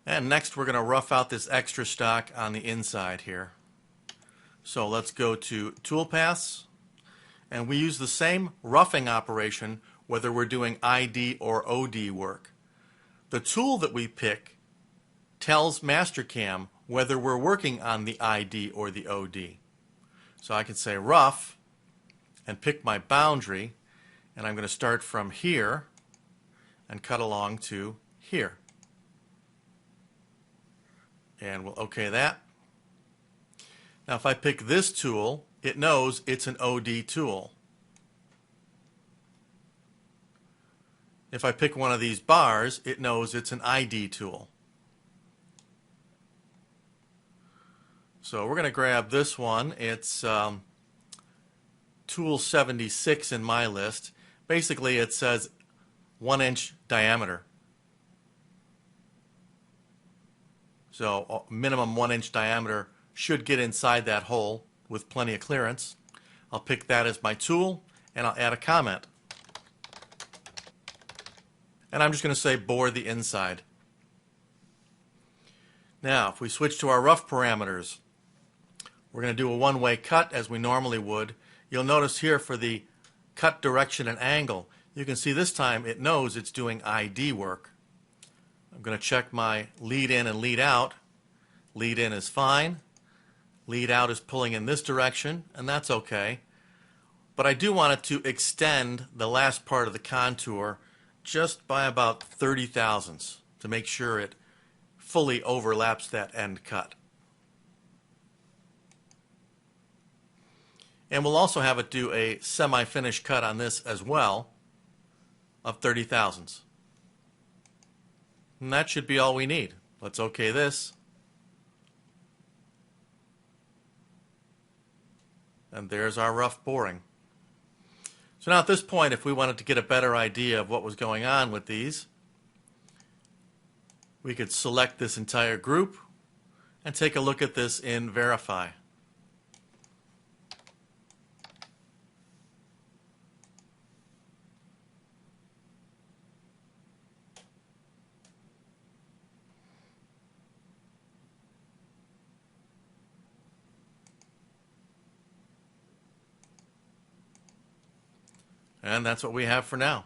And next we're going to rough out this extra stock on the inside here. So let's go to Toolpaths, and we use the same roughing operation whether we're doing ID or OD work. The tool that we pick tells Mastercam whether we're working on the ID or the OD. So I can say rough and pick my boundary, and I'm going to start from here and cut along to here. And we'll OK that. Now if I pick this tool, it knows it's an OD tool. If I pick one of these bars, it knows it's an ID tool. So we're going to grab this one. It's tool 76 in my list. Basically it says 1-inch diameter. So minimum 1-inch diameter should get inside that hole with plenty of clearance. I'll pick that as my tool and I'll add a comment. And I'm just going to say bore the inside. Now if we switch to our rough parameters, we're going to do a one-way cut as we normally would. You'll notice here for the cut direction and angle, you can see this time it knows it's doing ID work. I'm going to check my lead in and lead out. Lead in is fine. Lead out is pulling in this direction, and that's okay. But I do want it to extend the last part of the contour just by about 30 thousandths to make sure it fully overlaps that end cut. And we'll also have it do a semi-finish cut on this as well of 30 thousandths. And that should be all we need. Let's OK this. And there's our rough boring. So now at this point, if we wanted to get a better idea of what was going on with these, we could select this entire group and take a look at this in Verify. And that's what we have for now.